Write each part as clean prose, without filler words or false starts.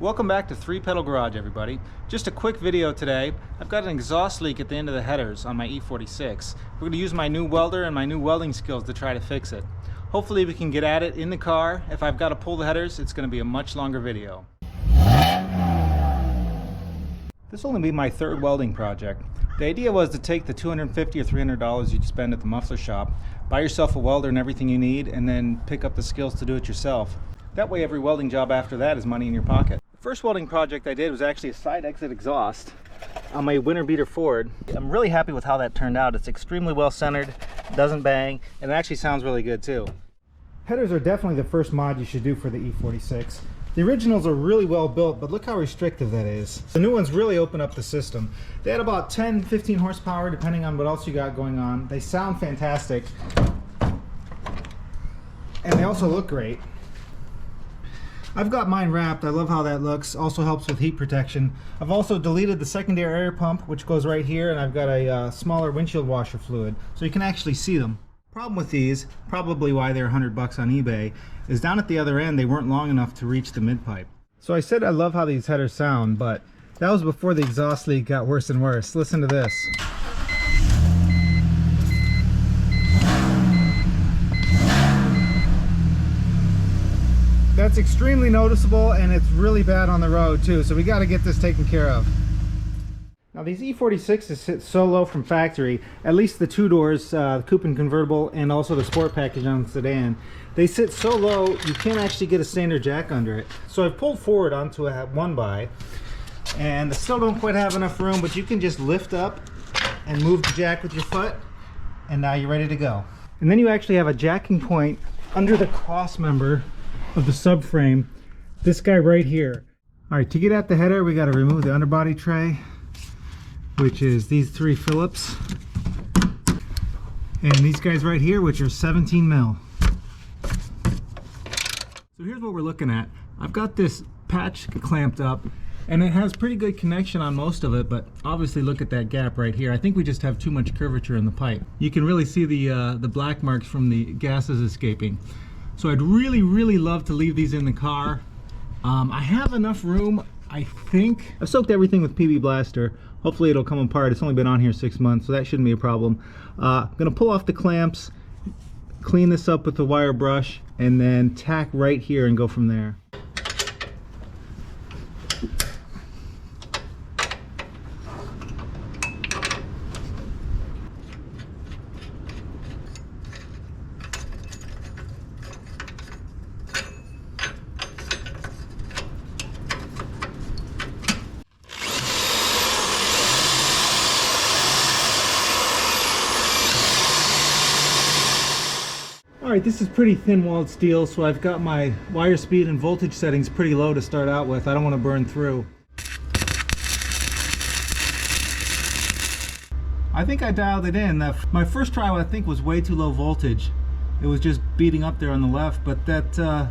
Welcome back to 3-Pedal Garage, everybody. Just a quick video today. I've got an exhaust leak at the end of the headers on my E46. We're going to use my new welder and my new welding skills to try to fix it. Hopefully we can get at it in the car. If I've got to pull the headers, it's going to be a much longer video. This will only be my third welding project. The idea was to take the $250 or $300 you'd spend at the muffler shop, buy yourself a welder and everything you need, and then pick up the skills to do it yourself. That way every welding job after that is money in your pocket. The first welding project I did was actually a side exit exhaust on my winter beater Ford. I'm really happy with how that turned out. It's extremely well centered, doesn't bang, and it actually sounds really good too. Headers are definitely the first mod you should do for the E46. The originals are really well built, but look how restrictive that is. The new ones really open up the system. They had about 10-15 horsepower depending on what else you got going on. They sound fantastic, and they also look great. I've got mine wrapped. I love how that looks. Also helps with heat protection. I've also deleted the secondary air pump, which goes right here, and I've got a smaller windshield washer fluid, so you can actually see them. Problem with these, probably why they're $100 on eBay, is down at the other end they weren't long enough to reach the mid-pipe. So I said I love how these headers sound, but that was before the exhaust leak got worse and worse. Listen to this. That's extremely noticeable, and it's really bad on the road too, so we got to get this taken care of. Now these E46s sit so low from factory, at least the two doors, the coupe and convertible, and also the sport package on the sedan. They sit so low you can't actually get a standard jack under it. So I've pulled forward onto a 1x, and I still don't quite have enough room, but you can just lift up and move the jack with your foot, and now you're ready to go. And then you actually have a jacking point under the cross member of the subframe, this guy right here. All right, to get at the header, we got to remove the underbody tray, which is these 3 Phillips, and these guys right here, which are 17 mil. So here's what we're looking at. I've got this patch clamped up, and it has pretty good connection on most of it, but obviously look at that gap right here. I think we just have too much curvature in the pipe. You can really see the black marks from the gases escaping. So I'd really love to leave these in the car. I have enough room, I think. I've soaked everything with PB Blaster. Hopefully it'll come apart. It's only been on here 6 months, so that shouldn't be a problem. I'm gonna pull off the clamps, clean this up with the wire brush, and then tack right here and go from there. Alright, this is pretty thin-walled steel, so I've got my wire speed and voltage settings pretty low to start out with. I don't want to burn through. I think I dialed it in. My first try, I think, was way too low voltage. It was just beating up there on the left, but I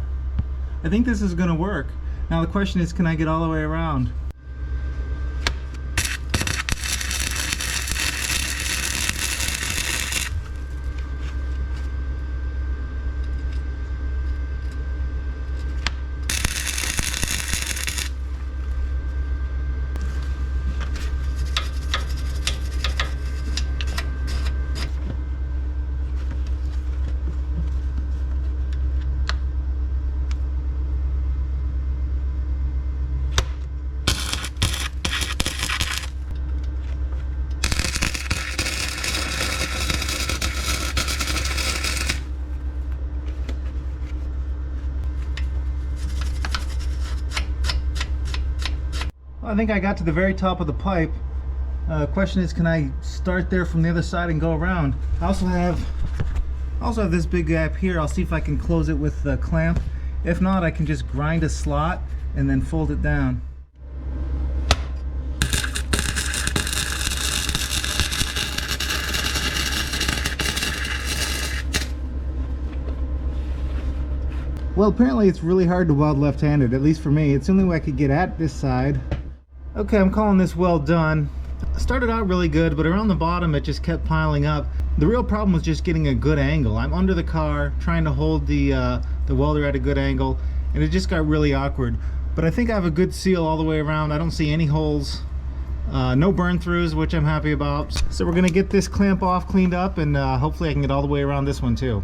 think this is going to work. Now the question is, can I get all the way around? I think I got to the very top of the pipe. Question is, can I start there from the other side and go around? I also have this big gap here. I'll see if I can close it with the clamp. If not, I can just grind a slot and then fold it down. Well, apparently it's really hard to weld left-handed, at least for me. It's the only way I could get at this side. Okay, I'm calling this weld done. Started out really good, but around the bottom it just kept piling up. The real problem was just getting a good angle. I'm under the car trying to hold the welder at a good angle, and it just got really awkward. but I think I have a good seal all the way around. I don't see any holes, no burn throughs, which I'm happy about. So we're gonna get this clamp off, cleaned up, and hopefully I can get all the way around this one too.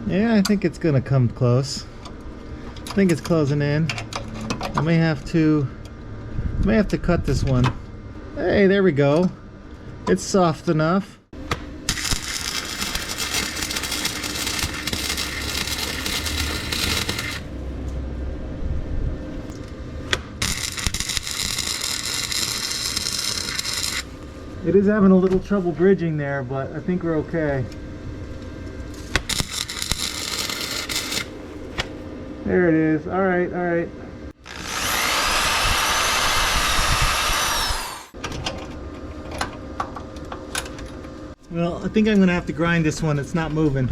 Yeah, I think it's gonna come close. I think it's closing in. I may have to cut this one. Hey, there we go. It's soft enough. It is having a little trouble bridging there, but I think we're okay. There it is. All right, all right. Well, I think I'm gonna have to grind this one. It's not moving.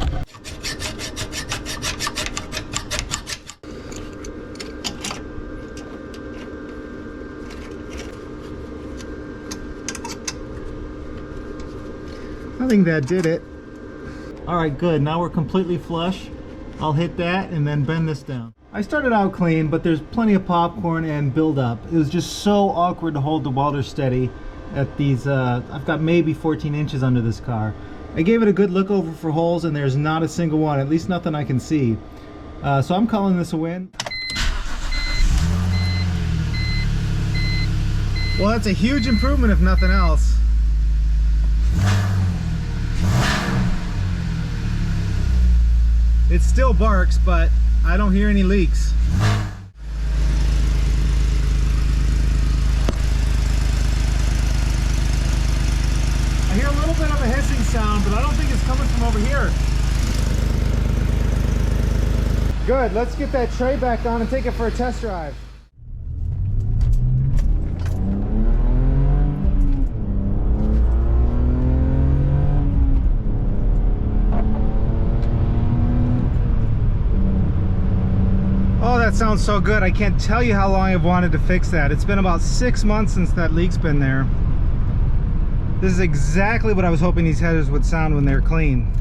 I think that did it. All right, good. Now we're completely flush. I'll hit that and then bend this down. I started out clean, but there's plenty of popcorn and buildup. It was just so awkward to hold the welder steady at these, I've got maybe 14 inches under this car. I gave it a good look over for holes and there's not a single one, at least nothing I can see. So I'm calling this a win. Well, that's a huge improvement if nothing else. It still barks, but I don't hear any leaks. I hear a little bit of a hissing sound, but I don't think it's coming from over here. Good, let's get that tray back on and take it for a test drive. Oh, that sounds so good. I can't tell you how long I've wanted to fix that. It's been about 6 months since that leak's been there. This is exactly what I was hoping these headers would sound when they're clean.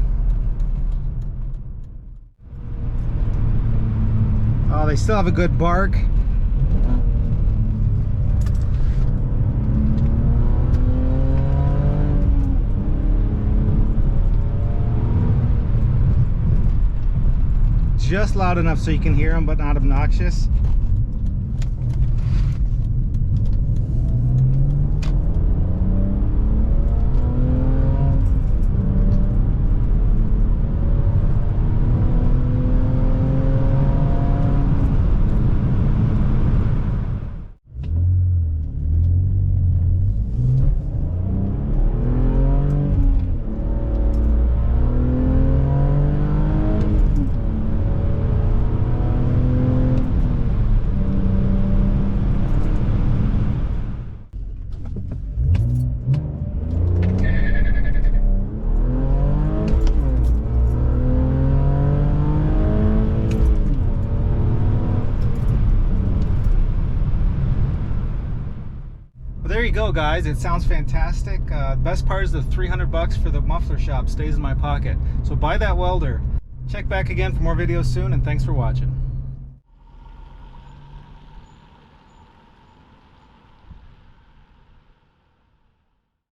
Oh, they still have a good bark. Just loud enough so you can hear them, but not obnoxious. There you go, guys. It sounds fantastic. Best part is the $300 for the muffler shop stays in my pocket. So buy that welder. Check back again for more videos soon, and thanks for watching.